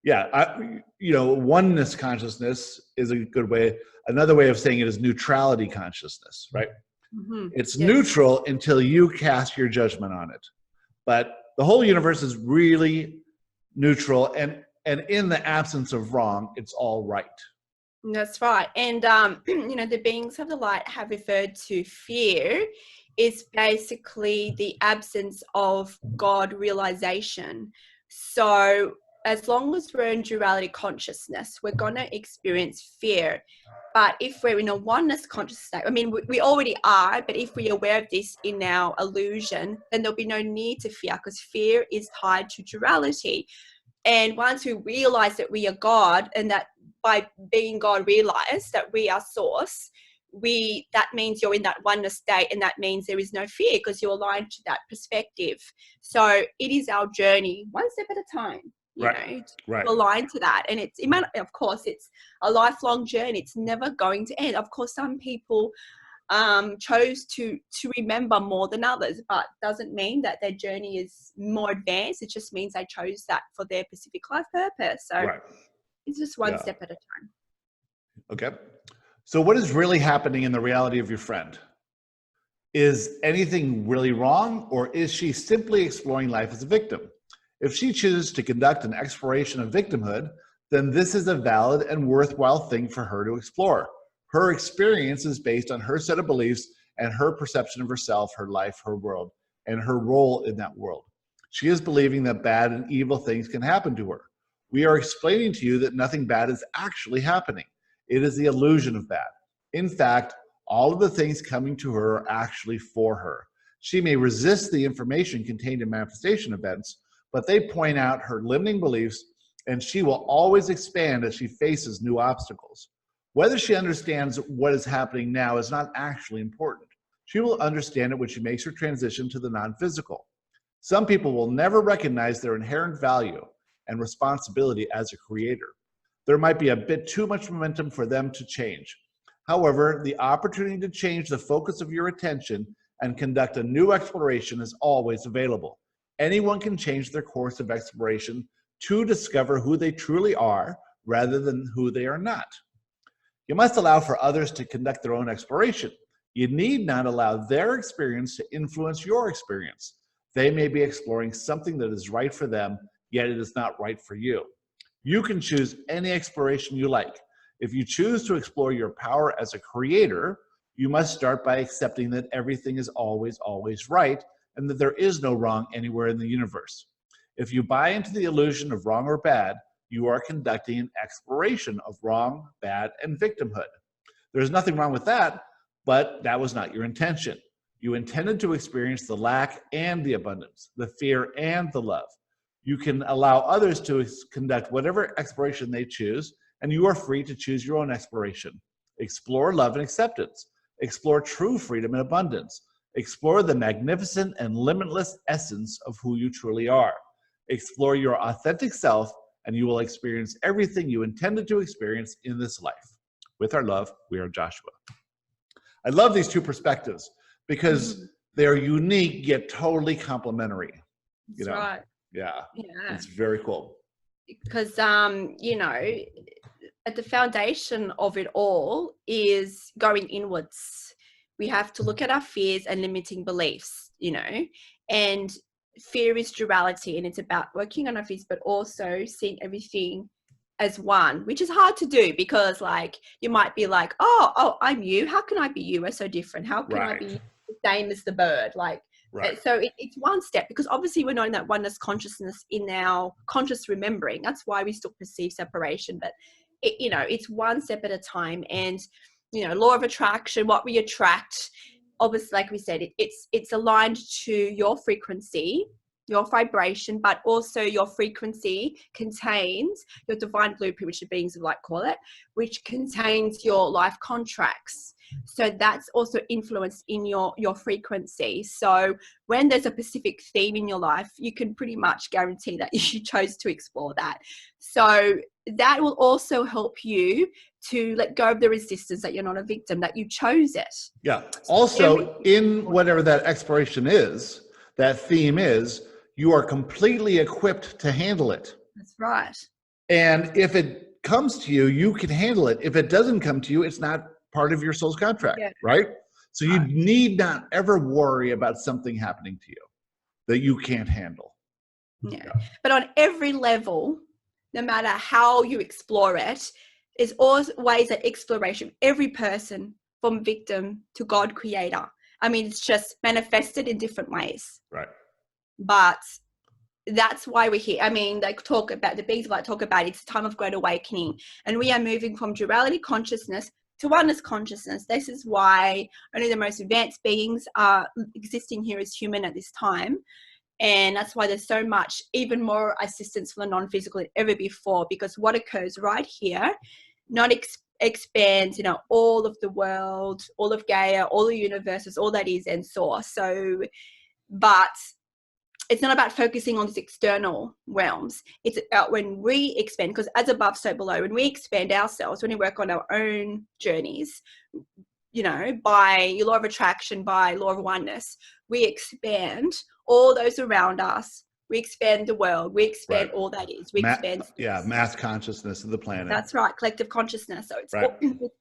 yeah, oneness consciousness is a good way. Another way of saying it is neutrality consciousness, right? It's neutral until you cast your judgment on it. But the whole universe is really neutral, and in the absence of wrong, it's all right. That's right. And, the beings of the light have referred to fear is basically the absence of God realization. So as long as we're in duality consciousness, we're going to experience fear. But if we're in a oneness consciousness, I mean, we already are, but if we're aware of this in our illusion, then there'll be no need to fear, because fear is tied to duality. And once we realize that we are God, and that by being God realize that we are source, that means you're in that oneness state, and that means there is no fear because you're aligned to that perspective. So it is our journey, one step at a time, to align to that. And of course, it's a lifelong journey. It's never going to end. Of course, some people chose to remember more than others, but doesn't mean that their journey is more advanced. It just means they chose that for their specific life purpose. So it's just one step at a time. Okay. So what is really happening in the reality of your friend? Is anything really wrong, or is she simply exploring life as a victim? If she chooses to conduct an exploration of victimhood, then this is a valid and worthwhile thing for her to explore. Her experience is based on her set of beliefs and her perception of herself, her life, her world, and her role in that world. She is believing that bad and evil things can happen to her. We are explaining to you that nothing bad is actually happening. It is the illusion of bad. In fact, all of the things coming to her are actually for her. She may resist the information contained in manifestation events, but they point out her limiting beliefs, and she will always expand as she faces new obstacles. Whether she understands what is happening now is not actually important. She will understand it when she makes her transition to the non-physical. Some people will never recognize their inherent value and responsibility as a creator. There might be a bit too much momentum for them to change. However, the opportunity to change the focus of your attention and conduct a new exploration is always available. Anyone can change their course of exploration to discover who they truly are rather than who they are not. You must allow for others to conduct their own exploration. You need not allow their experience to influence your experience. They may be exploring something that is right for them, yet it is not right for you. You can choose any exploration you like. If you choose to explore your power as a creator, you must start by accepting that everything is always, always right, and that there is no wrong anywhere in the universe. If you buy into the illusion of wrong or bad, you are conducting an exploration of wrong, bad, and victimhood. There's nothing wrong with that, but that was not your intention. You intended to experience the lack and the abundance, the fear and the love. You can allow others to conduct whatever exploration they choose, and you are free to choose your own exploration. Explore love and acceptance. Explore true freedom and abundance. Explore the magnificent and limitless essence of who you truly are. Explore your authentic self, and you will experience everything you intended to experience in this life. With our love, we are Joshua. I love these two perspectives because they're unique yet totally complementary. That's right. Yeah, it's very cool. Because, you know, at the foundation of it all is going inwards. We have to look at our fears and limiting beliefs, you know, and fear is duality, and it's about working on our fears, but also seeing everything as one, which is hard to do because, like, you might be like, oh, I'm you. How can I be you? We're so different. How can I be the same as the bird? Like, so it's one step, because obviously we're not in that oneness consciousness in our conscious remembering. That's why we still perceive separation, but it, you know, it's one step at a time. And, you know, law of attraction, what we attract, obviously, like we said, it's aligned to your frequency, your vibration, but also your frequency contains your divine blueprint, which the beings of light call it, which contains your life contracts. So that's also influenced in your frequency. So when there's a specific theme in your life, you can pretty much guarantee that you chose to explore that. So that will also help you to let go of the resistance, that you're not a victim, that you chose it. Yeah. Also, in whatever that exploration is, that theme is, you are completely equipped to handle it. That's right. And if it comes to you, you can handle it. If it doesn't come to you, it's not part of your soul's contract, right? So you need not ever worry about something happening to you that you can't handle. Yeah. But on every level, no matter how you explore it, there's always that exploration. Every person, from victim to God creator. I mean, it's just manifested in different ways. Right. But that's why we're here. I mean, they talk about, the beings like talk about it's a time of great awakening, and we are moving from duality consciousness to oneness consciousness. This is why only the most advanced beings are existing here as human at this time. And that's why there's so much, even more assistance from the non-physical than ever before, because what occurs right here not expands, you know, all of the world, all of Gaia, all the universes, all that is and source. So, but it's not about focusing on these external realms. It's about when we expand, because as above, so below. When we expand ourselves, when we work on our own journeys, you know, by your law of attraction, by law of oneness, we expand all those around us. We expand the world. We expand all that is. We expand. Yeah, mass consciousness of the planet. That's right, collective consciousness. So it's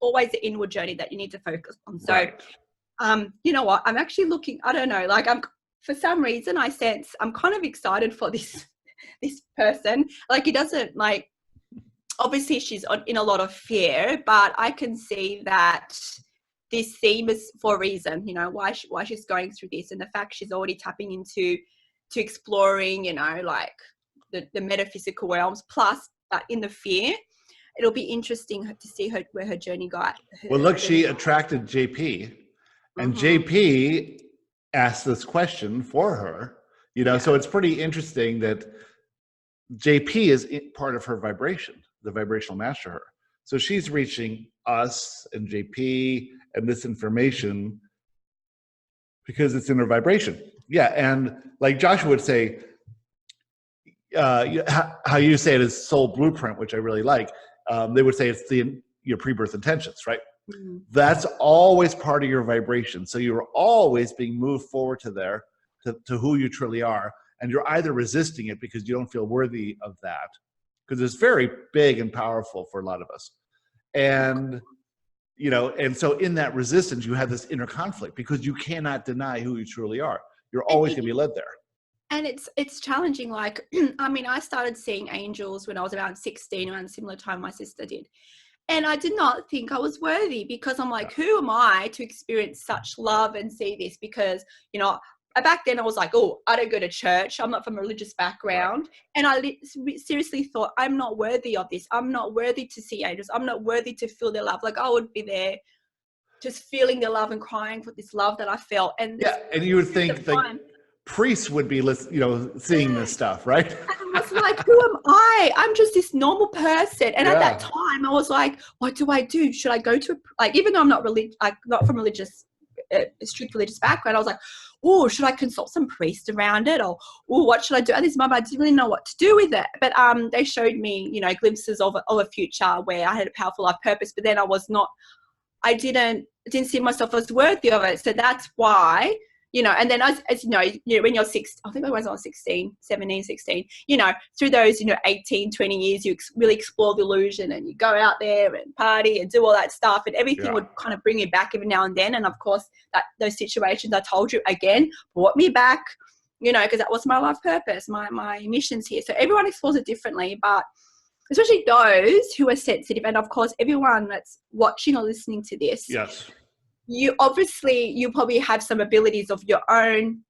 always the inward journey that you need to focus on. So, you know what? I'm actually looking. I don't know. Like for some reason, I sense I'm kind of excited for this this person. Like, it doesn't, like, obviously she's in a lot of fear, but I can see that this theme is for a reason, you know, why she's going through this, and the fact she's already tapping into exploring, you know, like the metaphysical realms, plus in the fear. It'll be interesting to see where her journey got. Well, look, she attracted JP, and JP asked this question for her, you know, so it's pretty interesting that JP is part of her vibration, the vibrational match to her. So she's reaching us and JP and this information because it's in her vibration. Yeah, and like Joshua would say, how you say it is soul blueprint, which I really like. They would say it's your pre-birth intentions, right? Mm-hmm. That's always part of your vibration. So you're always being moved forward to there, to who you truly are. And you're either resisting it because you don't feel worthy of that, because it's very big and powerful for a lot of us. And, you know, and so in that resistance, you have this inner conflict because you cannot deny who you truly are. You're always going to be led there. And it's challenging. Like, I mean, I started seeing angels when I was around 16, around a similar time my sister did. And I did not think I was worthy, because I'm like, who am I to experience such love and see this? Because, you know, back then I was like, oh, I don't go to church. I'm not from a religious background. Right. And I seriously thought, I'm not worthy of this. I'm not worthy to see angels. I'm not worthy to feel their love. Like, I would be there just feeling their love and crying for this love that I felt. And and you would think like priests would be, you know, seeing this stuff, right? And I was like, who am I? I'm just this normal person. And at that time, I was like, what do I do? Should I go to even though I'm not not from strict religious background, I was like, oh, should I consult some priest around it? Or, oh, what should I do? At this moment, I didn't really know what to do with it. But they showed me, you know, glimpses of a future where I had a powerful life purpose. But then I didn't see myself as worthy of it. So that's why, you know, and then as you know, when you're 16, I think I was 17, 16, you know, through those, you know, 18, 20 years, you really explore the illusion and you go out there and party and do all that stuff, and everything would kind of bring you back every now and then. And of course, those situations I told you again brought me back, you know, because that was my life purpose, my missions here. So everyone explores it differently, but especially those who are sensitive, and of course, everyone that's watching or listening to this. Yes. You probably have some abilities of your own.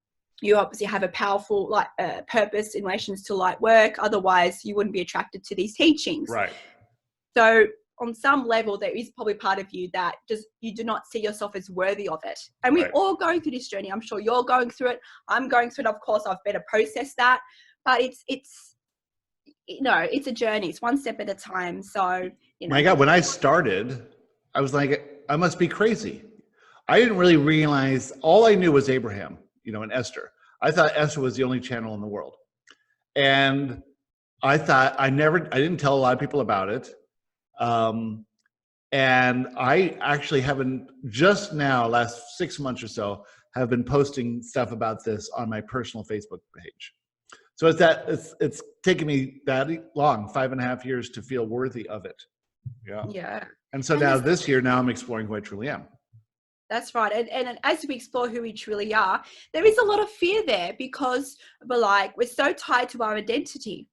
You obviously have a powerful purpose in relations to light work. Otherwise, you wouldn't be attracted to these teachings. Right. So on some level, there is probably part of you that you do not see yourself as worthy of it. And we're all going through this journey. I'm sure you're going through it. I'm going through it. Of course, I've better processed that. But it's you know, it's a journey. It's one step at a time. So, you know. My God, when I started, I was like, I must be crazy. I didn't really realize, all I knew was Abraham, you know, and Esther. I thought Esther was the only channel in the world. And I thought, I didn't tell a lot of people about it. And I actually haven't, just now, last 6 months or so, have been posting stuff about this on my personal Facebook page. So it's taken me that long, 5.5 years, to feel worthy of it. Yeah. And so now this year, I'm exploring who I truly am. That's right. And as we explore who we truly are, there is a lot of fear there, because we're so tied to our identity.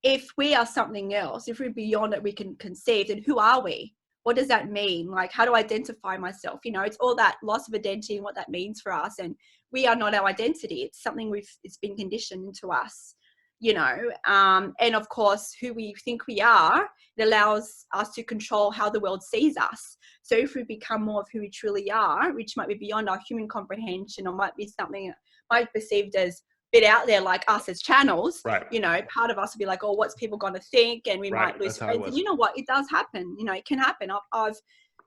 If we are something else, if we're beyond it, we can conceive, then who are we? What does that mean? Like, how do I identify myself? You know, it's all that loss of identity and what that means for us. And we are not our identity. It's something it's been conditioned into us, you know. And of course, who we think we are, it allows us to control how the world sees us. So if we become more of who we truly are, which might be beyond our human comprehension, or might be something might be perceived as a bit out there, like us as channels, you know, part of us will be like, oh, what's people going to think? And we might lose friends. And you know what? It does happen. You know, it can happen. I've,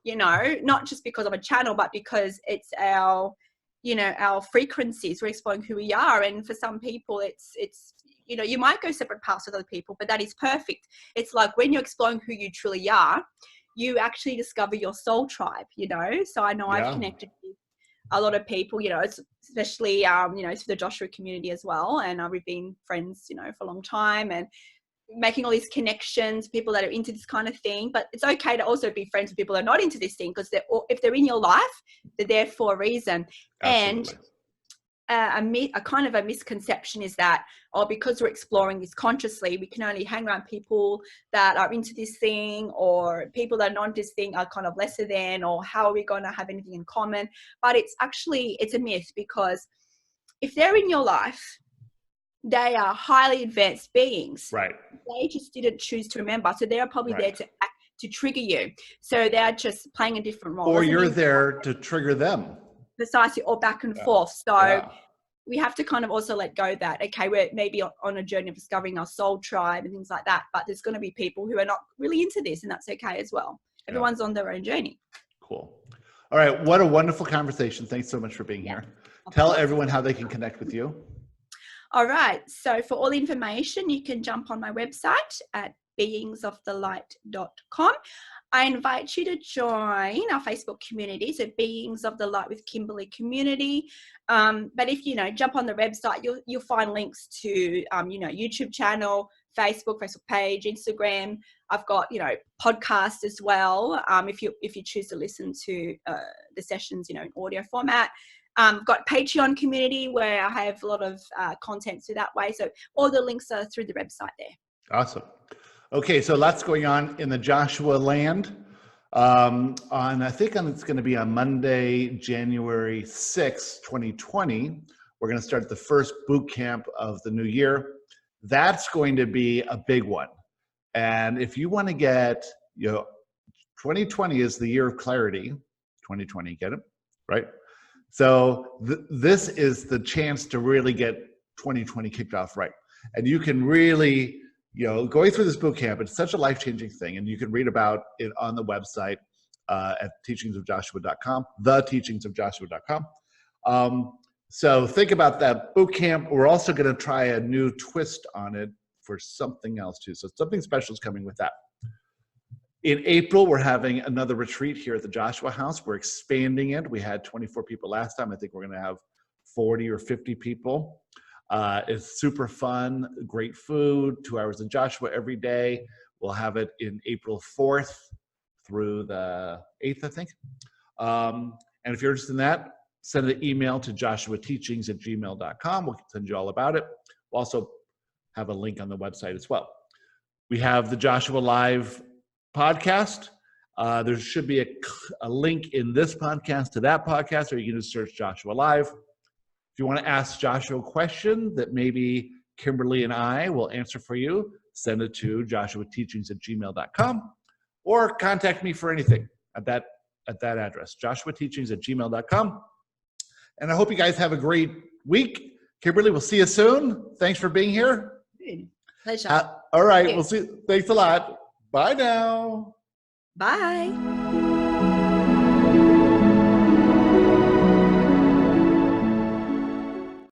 you know, not just because I'm a channel, but because it's our, you know, our frequencies. We're exploring who we are. And for some people, it's, you know, you might go separate paths with other people, but that is perfect. It's like when you're exploring who you truly are, you actually discover your soul tribe, you know. So I know I've connected with a lot of people, you know, especially, you know, through the Joshua community as well. And we've been friends, you know, for a long time, and making all these connections, people that are into this kind of thing. But it's okay to also be friends with people that are not into this thing, because if they're in your life, they're there for a reason. Absolutely. And a kind of a misconception is that, because we're exploring this consciously, we can only hang around people that are into this thing, or people that are not into this thing are kind of lesser than, or how are we going to have anything in common? But it's a myth, because if they're in your life, they are highly advanced beings. Right. They just didn't choose to remember. So they're probably there to trigger you. So they're just playing a different role. Or you're there to trigger them. Precisely, or back and forth. So we have to kind of also let go that, okay, we're maybe on a journey of discovering our soul tribe and things like that, but there's going to be people who are not really into this, and that's okay as well. Everyone's on their own journey. Cool. All right. What a wonderful conversation. Thanks so much for being here. Tell everyone how they can connect with you. All right. So for all the information, you can jump on my website at beingsofthelight.com. I invite you to join our Facebook community, so Beings of the Light with Kimberley community. But if jump on the website, you'll find links to YouTube channel, Facebook page, Instagram. I've got podcast as well. If you choose to listen to the sessions in audio format. Got Patreon community where I have a lot of content through that way. So all the links are through the website there. Awesome. Okay, so lots going on in the Joshua land. It's going to be on Monday, January 6th, 2020. We're going to start the first boot camp of the new year. That's going to be a big one. And if you want to get, 2020 is the year of clarity. 2020, get it? Right? So this is the chance to really get 2020 kicked off right. And you can really, going through this boot camp, it's such a life-changing thing. And you can read about it on the website at teachingsofjoshua.com, theteachingsofjoshua.com. So think about that boot camp. We're also going to try a new twist on it for something else too. So something special is coming with that. In April, we're having another retreat here at the Joshua House. We're expanding it. We had 24 people last time. I think we're going to have 40 or 50 people. It's super fun, great food, 2 hours of Joshua every day. We'll have it in April 4th through the 8th, I think. And if you're interested in that, send an email to joshuateachings@gmail.com. We'll send you all about it. We'll also have a link on the website as well. We have the Joshua Live podcast. There should be a link in this podcast to that podcast, or you can just search Joshua Live. If you want to ask Joshua a question that maybe Kimberly and I will answer for you, send it to joshuateachings@gmail.com, or contact me for anything at that address, joshuateachings@gmail.com. And I hope you guys have a great week. Kimberly, we'll see you soon. Thanks for being here. Pleasure. All right, we'll see. Thanks a lot. Bye now. Bye.